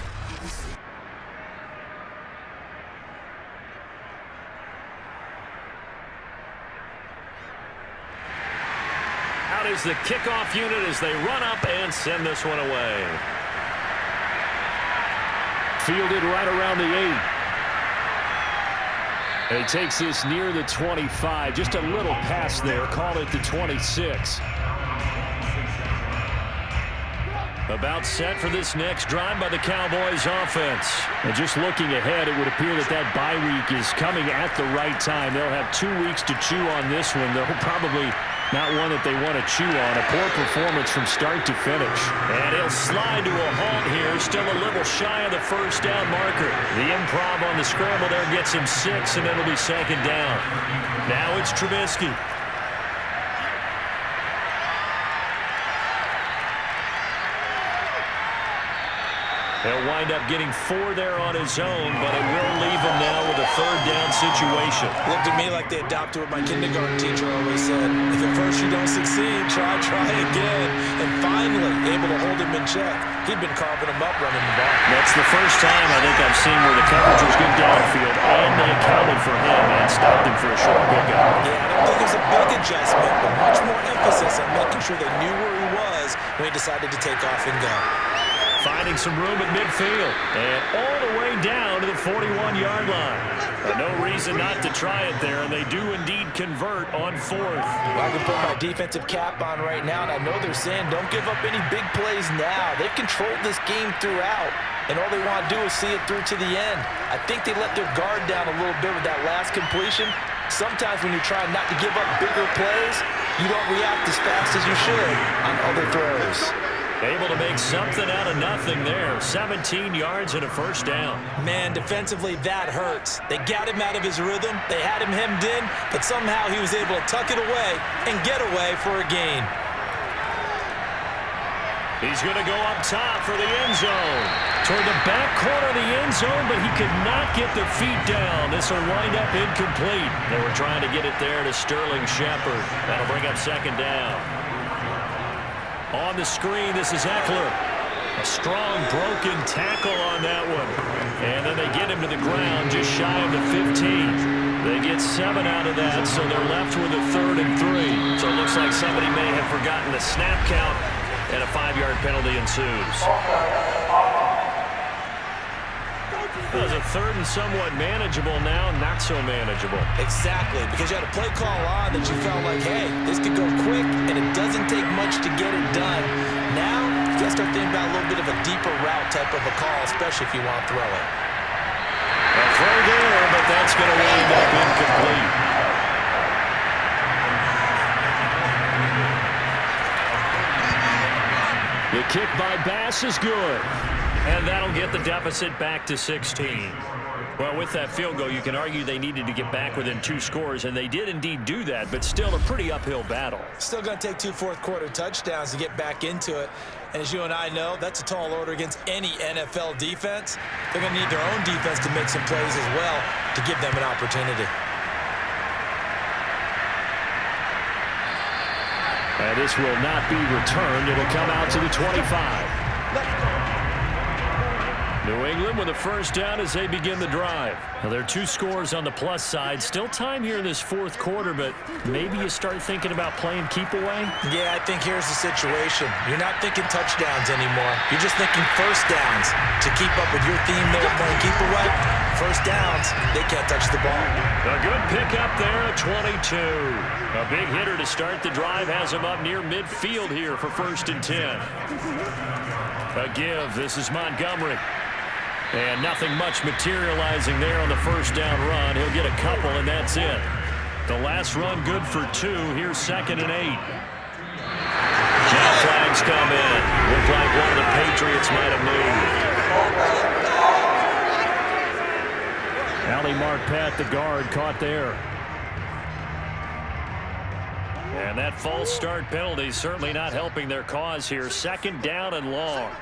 Out is the kickoff unit as they run up and send this one away. Fielded right around the 8. And he takes this near the 25. Just a little pass there. Call it the 26. About set for this next drive by the Cowboys offense. And just looking ahead, it would appear that that bye week is coming at the right time. They'll have 2 weeks to chew on this one. They'll probably not one that they want to chew on. A poor performance from start to finish. And he'll slide to a halt here. Still a little shy of the 1st down marker. The improv on the scramble there gets him 6, and it'll be 2nd down. Now it's Trubisky. He'll wind up getting 4 there on his own, but it will leave him now with a 3rd down situation. Looked at me like they adopted what my kindergarten teacher always said. If at first you don't succeed, try again. And finally, able to hold him in check. He'd been carving him up running the ball. That's the first time I think I've seen where the coverage was good downfield, and they accounted for him and stopped him for a short pickup. Yeah, I don't think it was a big adjustment, but much more emphasis on making sure they knew where he was when he decided to take off and go. Finding some room at midfield, and all the way down to the 41-yard line. No reason not to try it there, and they do indeed convert on 4th. Well, I can put my defensive cap on right now, and I know they're saying don't give up any big plays now. They've controlled this game throughout, and all they want to do is see it through to the end. I think they let their guard down a little bit with that last completion. Sometimes when you're trying not to give up bigger plays, you don't react as fast as you should on other throws. Able to make something out of nothing there. 17 yards and a first down. Man, defensively, that hurts. They got him out of his rhythm. They had him hemmed in, but somehow he was able to tuck it away and get away for a gain. He's going to go up top for the end zone. Toward the back corner of the end zone, but he could not get the feet down. This will wind up incomplete. They were trying to get it there to Sterling Shepard. That'll bring up second down. On the screen, this is Eckler. A strong broken tackle on that one. And then they get him to the ground just shy of the 15. They get 7 out of that, so they're left with a 3rd and 3. So it looks like somebody may have forgotten the snap count, and a 5-yard penalty ensues. It was a 3rd and somewhat manageable, now not so manageable. Exactly, because you had a play call on that you felt like, hey, this could go quick, and it doesn't take much to get it done. Now, you got to start thinking about a little bit of a deeper route type of a call, especially if you want to throw it. A throw there, but that's going to wind up incomplete. The kick by Bass is good. And that'll get the deficit back to 16. Well, with that field goal, you can argue they needed to get back within 2 scores, and they did indeed do that, but still a pretty uphill battle. Still going to take 2 fourth-quarter touchdowns to get back into it. And as you and I know, that's a tall order against any NFL defense. They're going to need their own defense to make some plays as well to give them an opportunity. And this will not be returned. It'll come out to the 25. New England with a first down as they begin the drive. Now, there are 2 scores on the plus side. Still time here in this 4th quarter, but maybe you start thinking about playing keep away? Yeah, I think here's the situation. You're not thinking touchdowns anymore. You're just thinking first downs. To keep up with your theme there, playing keep away, first downs, they can't touch the ball. A good pickup there at 22. A big hitter to start the drive has him up near midfield here for 1st and 10. A give. This is Montgomery. And nothing much materializing there on the first down run. He'll get a couple, and that's it. The last run good for 2. Here's 2nd and 8. Now flags come in. Looked like one of the Patriots might have moved. Ali Marpet, the guard, caught there. And that false start penalty certainly not helping their cause here. 2nd down and long.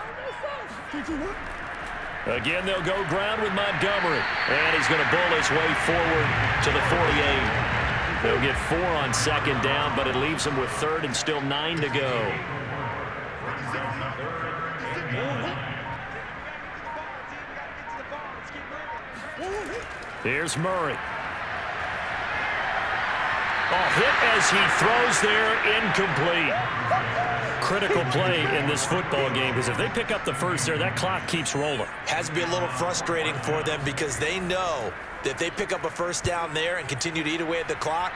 Again, they'll go ground with Montgomery. And he's going to bull his way forward to the 48. They'll get 4 on 2nd down, but it leaves them with 3rd and still 9 to go. Here's Murray. A hit as he throws there, incomplete. Critical play in this football game, because if they pick up the first there, that clock keeps rolling. Has to be a little frustrating for them because they know that if they pick up a first down there and continue to eat away at the clock,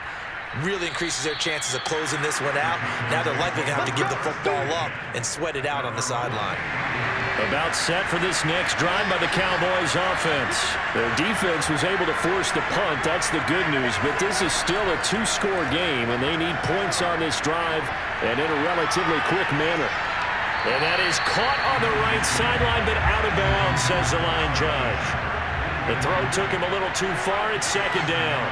really increases their chances of closing this one out. Now they're likely going to have to give the football up and sweat it out on the sideline. About set for this next drive by the Cowboys offense. Their defense was able to force the punt. That's the good news. But this is still a 2-score game, and they need points on this drive and in a relatively quick manner. And that is caught on the right sideline, but out of bounds, says the line judge. The throw took him a little too far. It's 2nd down.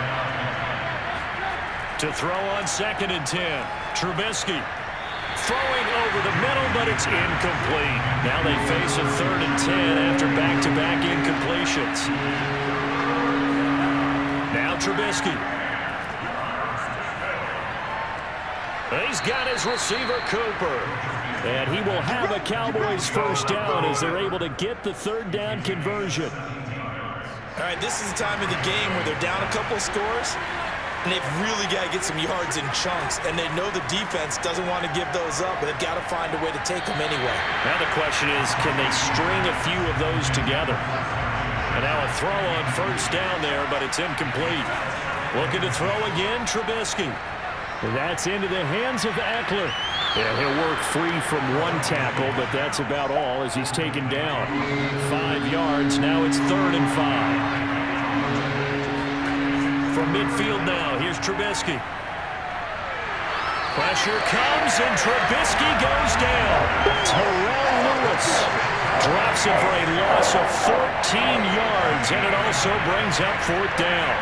To throw on 2nd and 10. Trubisky. Throwing over the middle, but it's incomplete. Now they face a 3rd and 10 after back-to-back incompletions. Now Trubisky. He's got his receiver, Cooper. And he will have a Cowboys first down as they're able to get the 3rd down conversion. All right, this is the time of the game where they're down a couple scores, and they've really got to get some yards in chunks, and they know the defense doesn't want to give those up, but they've got to find a way to take them anyway. Now the question is, can they string a few of those together? And now a throw on first down there, but it's incomplete. Looking to throw again, Trubisky. And that's into the hands of Eckler. And he'll work free from one tackle, but that's about all as he's taken down. 5 yards, now it's 3rd and 5. From midfield now, here's Trubisky. Pressure comes, and Trubisky goes down. Terrell Lewis drops it for a loss of 14 yards, and it also brings up 4th down.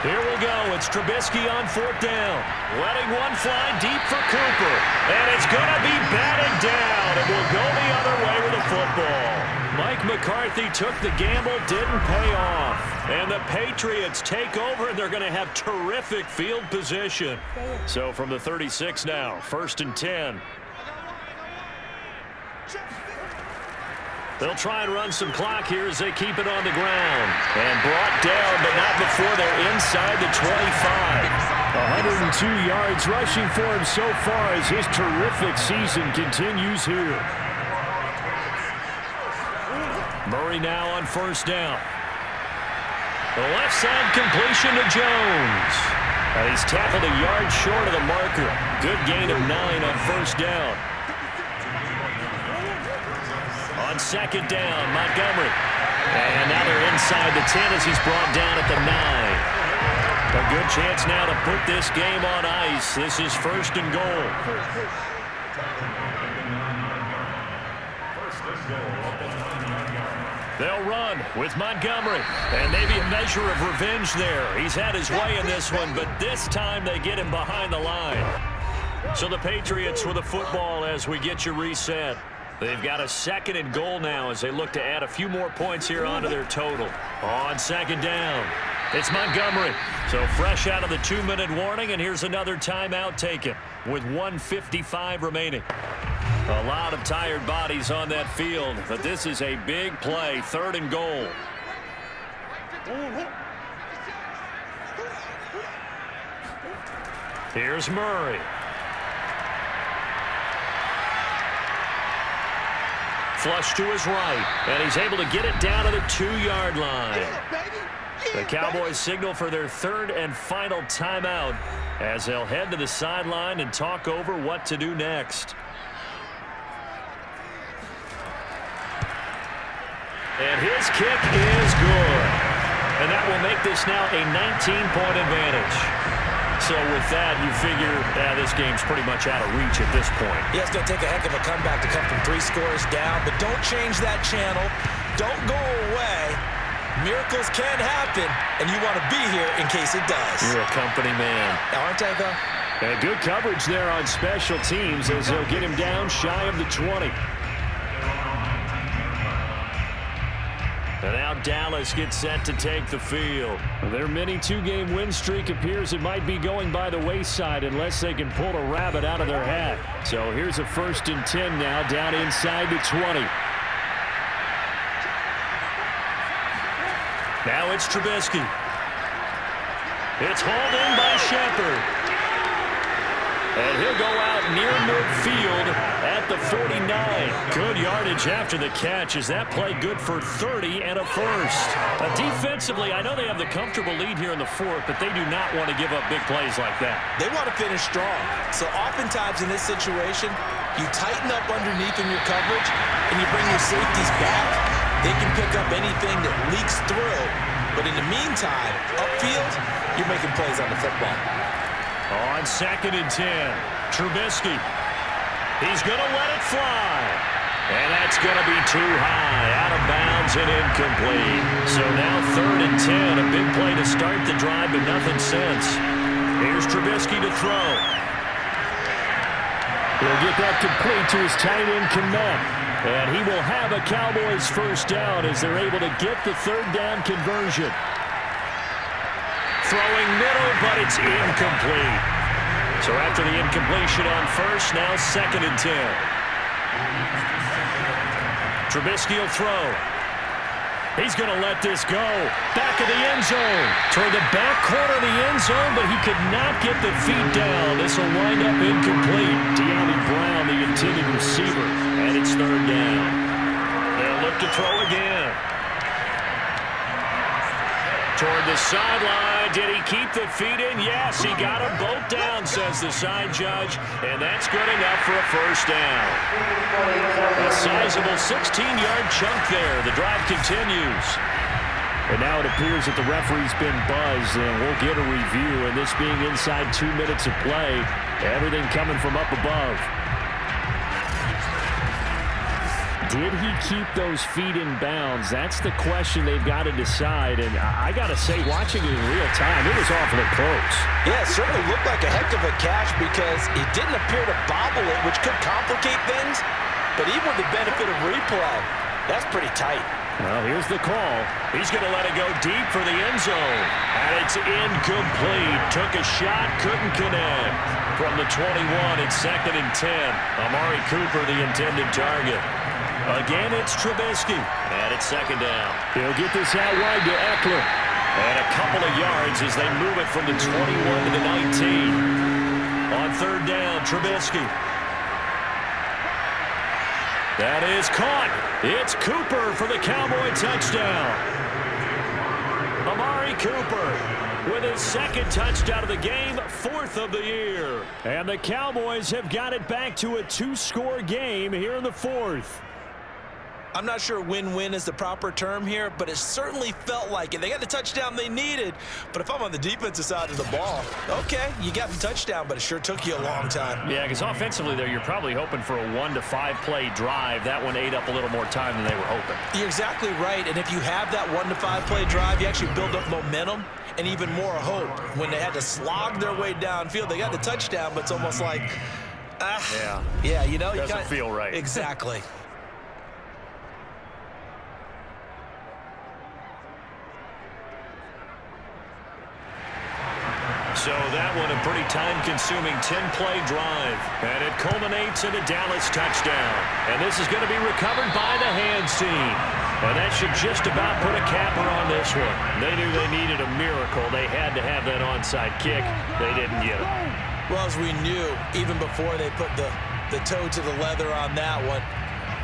Here we go. It's Trubisky on 4th down. Letting one fly deep for Cooper. And it's going to be batted down. It will go the other way with the football. Mike McCarthy took the gamble, didn't pay off. And the Patriots take over, and they're going to have terrific field position. So from the 36 now, 1st and 10. They'll try and run some clock here as they keep it on the ground. And brought down, but not before they're inside the 25. 102 yards rushing for him so far as his terrific season continues here. Murray now on 1st down. The left side completion to Jones. And he's tackled a yard short of the marker. Good gain of 9 on 1st down. On 2nd down, Montgomery. And now they're inside the 10 as he's brought down at the 9. A good chance now to put this game on ice. This is 1st and goal. They'll run with Montgomery. And maybe a measure of revenge there. He's had his way in this one, but this time they get him behind the line. So the Patriots with the football as we get you reset. They've got a 2nd and goal now as they look to add a few more points here onto their total. On 2nd down, it's Montgomery. So fresh out of the 2-minute warning, and here's another timeout taken with 1:55 remaining. A lot of tired bodies on that field, but this is a big play, 3rd and goal. Here's Murray. Flush to his right, and he's able to get it down to the 2-yard line. The Cowboys signal for their 3rd and final timeout as they'll head to the sideline and talk over what to do next. And his kick is good. And that will make this now a 19-point advantage. So with that, you figure this game's pretty much out of reach at this point. Yeah, it's going to take a heck of a comeback to come from 3 scores down, but don't change that channel. Don't go away. Miracles can happen, and you want to be here in case it does. You're a company man. Aren't I, though? And good coverage there on special teams as they'll get him down shy of the 20. And now Dallas gets set to take the field. Their mini 2-game win streak appears it might be going by the wayside unless they can pull a rabbit out of their hat. So here's a 1st and 10 now down inside the 20. Now it's Trubisky. It's hauled in by Shepard. And he'll go out near midfield at the 49. Good yardage after the catch as that play good for 30 and a first. Defensively, I know they have the comfortable lead here in the 4th, but they do not want to give up big plays like that. They want to finish strong. So oftentimes in this situation, you tighten up underneath in your coverage and you bring your safeties back. They can pick up anything that leaks through. But in the meantime, upfield, you're making plays on the football. On 2nd and 10, Trubisky. He's going to let it fly. And that's going to be too high, out of bounds and incomplete. So now 3rd and 10, a big play to start the drive, but nothing since. Here's Trubisky to throw. He'll get that complete to his tight end Kmet. And he will have a Cowboys 1st down as they're able to get the 3rd down conversion. Throwing middle, but it's incomplete. So after the incompletion on 1st, now 2nd and 10. Trubisky will throw. He's going to let this go. Back of the end zone. Toward the back corner of the end zone, but he could not get the feet down. This will wind up incomplete. De'Ami Brown, the intended receiver. And it's 3rd down. They'll look to throw again. Toward the sideline. Did he keep the feet in? Yes, he got them both down, says the side judge. And that's good enough for a 1st down. A sizable 16-yard chunk there. The drive continues. And now it appears that the referee's been buzzed, and we'll get a review. And this being inside 2 minutes of play, everything coming from up above. Did he keep those feet in bounds? That's the question they've got to decide. And I got to say, watching it in real time, it was awfully close. Yeah, it certainly looked like a heck of a catch because he didn't appear to bobble it, which could complicate things. But even with the benefit of replay, that's pretty tight. Well, here's the call. He's going to let it go deep for the end zone. And it's incomplete. Took a shot, couldn't connect. From the 21, it's 2nd and 10. Amari Cooper, the intended target. Again, it's Trubisky. And it's 2nd down. He'll get this out wide to Eckler. And a couple of yards as they move it from the 21 to the 19. On 3rd down, Trubisky. That is caught. It's Cooper for the Cowboy touchdown. Amari Cooper with his 2nd touchdown of the game, 4th of the year. And the Cowboys have got it back to a 2-score game here in the 4th. I'm not sure win-win is the proper term here, but it certainly felt like it. They got the touchdown they needed, but if I'm on the defensive side of the ball, okay, you got the touchdown, but it sure took you a long time. Yeah, because offensively there, you're probably hoping for a 1 to 5 play drive. That one ate up a little more time than they were hoping. You're exactly right, and if you have that 1 to 5 play drive, you actually build up momentum and even more hope. When they had to slog their way downfield, they got the touchdown, but it's almost like, yeah, you know, doesn't feel right. Exactly. So that one a pretty time-consuming 10-play drive. And it culminates in a Dallas touchdown. And this is going to be recovered by the hands team. And that should just about put a capper on this one. They knew they needed a miracle. They had to have that onside kick. They didn't get it. Well, as we knew, even before they put the toe to the leather on that one,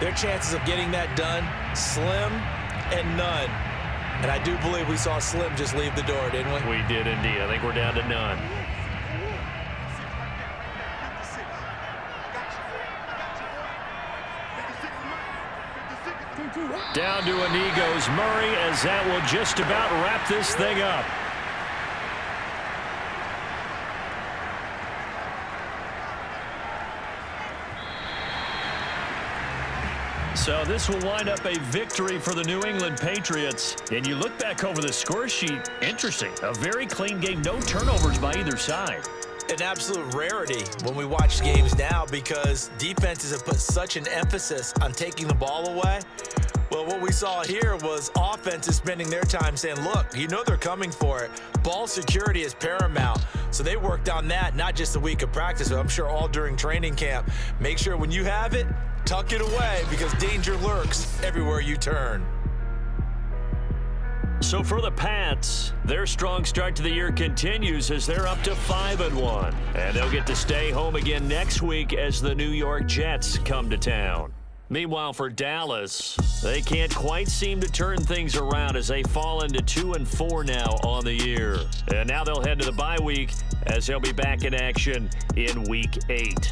their chances of getting that done, slim and none. And I do believe we saw Slim just leave the door, didn't we? We did indeed. I think we're down to none. Down to a knee goes Murray as that will just about wrap this thing up. So this will wind up a victory for the New England Patriots. And you look back over the score sheet, interesting. A very clean game, no turnovers by either side. An absolute rarity when we watch games now because defenses have put such an emphasis on taking the ball away. Well, what we saw here was offenses spending their time saying, look, you know they're coming for it. Ball security is paramount. So they worked on that, not just a week of practice, but I'm sure all during training camp. Make sure when you have it, tuck it away because danger lurks everywhere you turn. So for the Pats, their strong start to the year continues as they're up to 5-1. And they'll get to stay home again next week as the New York Jets come to town. Meanwhile, for Dallas, they can't quite seem to turn things around as they fall into 2-4 now on the year. And now they'll head to the bye week as they'll be back in action in Week 8.